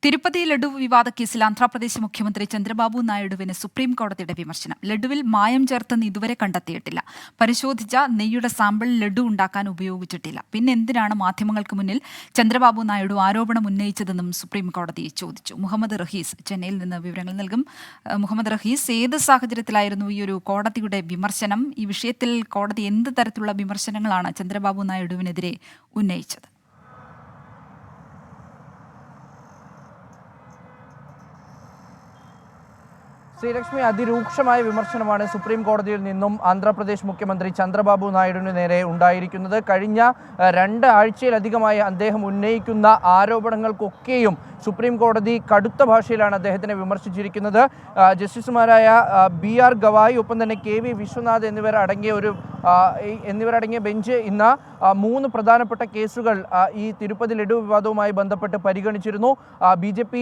തിരുപ്പതി ലഡു വിവാദ കേസിൽ ആന്ധ്രാപ്രദേശ് മുഖ്യമന്ത്രി ചന്ദ്രബാബു നായിഡുവിന് സുപ്രീം കോടതിയുടെ വിമർശനം. ലഡുവിൽ മായം ചേർത്തെന്ന് ഇതുവരെ കണ്ടെത്തിയിട്ടില്ല. പരിശോധിച്ച നെയ്യുടെ സാമ്പിൾ ലഡു ഉണ്ടാക്കാൻ ഉപയോഗിച്ചിട്ടില്ല. പിന്നെ എന്തിനാണ് മാധ്യമങ്ങൾക്ക് മുന്നിൽ ചന്ദ്രബാബു നായിഡു ആരോപണം ഉന്നയിച്ചതെന്നും സുപ്രീം കോടതി ചോദിച്ചു. മുഹമ്മദ് റഹീസ് ചെന്നൈയിൽ നിന്ന് വിവരങ്ങൾ നൽകും. മുഹമ്മദ് റഹീസ്, ഏത് സാഹചര്യത്തിലായിരുന്നു ഈ ഒരു കോടതിയുടെ വിമർശനം? ഈ വിഷയത്തിൽ കോടതി എന്ത് തരത്തിലുള്ള വിമർശനങ്ങളാണ് ചന്ദ്രബാബു നായിഡുവിനെതിരെ ഉന്നയിച്ചത്? ശ്രീലക്ഷ്മി, അതിരൂക്ഷമായ വിമർശനമാണ് സുപ്രീം കോടതിയിൽ നിന്നും ആന്ധ്രാപ്രദേശ് മുഖ്യമന്ത്രി ചന്ദ്രബാബു നായിഡുവിന് നേരെ ഉണ്ടായിരിക്കുന്നത്. കഴിഞ്ഞ 2 ആഴ്ചയിലധികമായി അദ്ദേഹം ഉന്നയിക്കുന്ന ആരോപണങ്ങൾക്കൊക്കെയും സുപ്രീം കോടതി കടുത്ത ഭാഷയിലാണ് അദ്ദേഹത്തിനെ വിമർശിച്ചിരിക്കുന്നത്. ജസ്റ്റിസുമാരായ BR ഗവായി, ഒപ്പം തന്നെ KV വിശ്വനാഥ് എന്നിവരടങ്ങിയ ബെഞ്ച് ഇന്ന് 3 പ്രധാനപ്പെട്ട കേസുകൾ ഈ തിരുപ്പതി ലഡു വിവാദവുമായി ബന്ധപ്പെട്ട് പരിഗണിച്ചിരുന്നു. BJP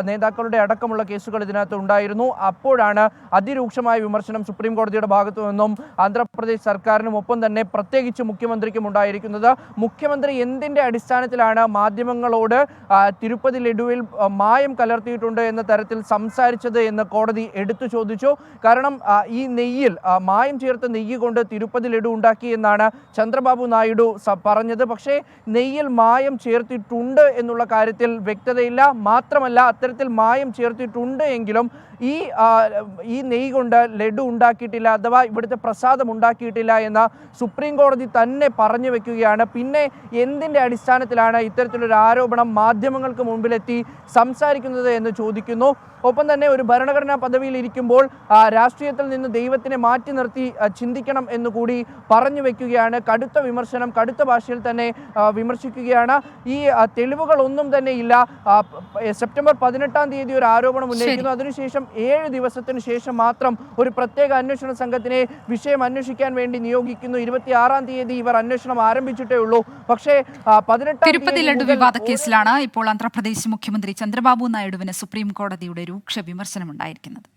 നേതാക്കളുടെ അടക്കമുള്ള കേസുകൾ ഇതിനകത്ത് ഉണ്ടായിരുന്നു. അപ്പോഴാണ് അതിരൂക്ഷമായ വിമർശനം സുപ്രീം കോടതിയുടെ ഭാഗത്തു നിന്നും ആന്ധ്രാപ്രദേശ് സർക്കാരിനും ഒപ്പം തന്നെ പ്രത്യേകിച്ച് മുഖ്യമന്ത്രിക്കും ഉണ്ടായിരിക്കുന്നത്. മുഖ്യമന്ത്രി എന്തിൻ്റെ അടിസ്ഥാനത്തിലാണ് മാധ്യമങ്ങളോട് തിരുപ്പതി ലഡുവിൽ മായം കലർത്തിയിട്ടുണ്ട് എന്ന തരത്തിൽ സംസാരിച്ചത് എന്ന് കോടതി എടുത്തു ചോദിച്ചു. കാരണം ഈ നെയ്യിൽ മായം ചേർത്ത നെയ്യ് കൊണ്ട് തിരുപ്പതി ലഡു ഉണ്ടാക്കി എന്നാണ് ചന്ദ്രബാബു നായിഡു പറഞ്ഞത്. പക്ഷേ നെയ്യിൽ മായം ചേർത്തിട്ടുണ്ട് എന്നുള്ള കാര്യത്തിൽ വ്യക്തതയില്ല. മാത്രമല്ല, അത്തരത്തിൽ മായം ചേർത്തിട്ടുണ്ട് എങ്കിലും ഈ നെയ്യ് കൊണ്ട് ലഡു ഉണ്ടാക്കിയിട്ടില്ല, അഥവാ ഇവിടുത്തെ പ്രസാദം ഉണ്ടാക്കിയിട്ടില്ല എന്ന് സുപ്രീം കോടതി തന്നെ പറഞ്ഞു വെക്കുകയാണ്. പിന്നെ എന്തിൻ്റെ അടിസ്ഥാനത്തിലാണ് ഇത്തരത്തിലൊരു ആരോപണം മാധ്യമങ്ങൾക്ക് മുമ്പിലെത്തി സംസാരിക്കുന്നത് എന്ന് ചോദിക്കുന്നു. ഒപ്പം തന്നെ ഒരു ഭരണഘടനാ പദവിയിൽ ഇരിക്കുമ്പോൾ രാഷ്ട്രീയത്തിൽ നിന്ന് ദൈവത്തിനെ മാറ്റി നിർത്തി ചിന്തിക്കണം എന്നുകൂടി പറഞ്ഞു വെക്കുകയാണ്. കടുത്ത വിമർശനം, കടുത്ത ഭാഷയിൽ തന്നെ വിമർശിക്കുകയാണ്. ഈ തെളിവുകളൊന്നും തന്നെ ഇല്ല. സെപ്റ്റംബർ 18-ാം തീയതി ഒരു ആരോപണം ഉന്നയിക്കുന്നു. അതിനുശേഷം 7 ദിവസത്തിന് ശേഷം മാത്രം ഒരു പ്രത്യേക അന്വേഷണ സംഘത്തിനെ വിഷയം അന്വേഷിക്കാൻ വേണ്ടി നിയോഗിക്കുന്നു. 26-ാം തീയതി ഇവർ അന്വേഷണം ആരംഭിച്ചിട്ടേ ഉള്ളൂ. പക്ഷേ 18-ാം തിരുപ്പതി ലഡു വിവാദ കേസിലാണ് ഇപ്പോൾ ആന്ധ്രാപ്രദേശ് മുഖ്യമന്ത്രി ചന്ദ്രബാബു നായിഡുവിന് സുപ്രീം കോടതിയുടെ രൂക്ഷ വിമർശനമുണ്ടായിരിക്കുന്നത്.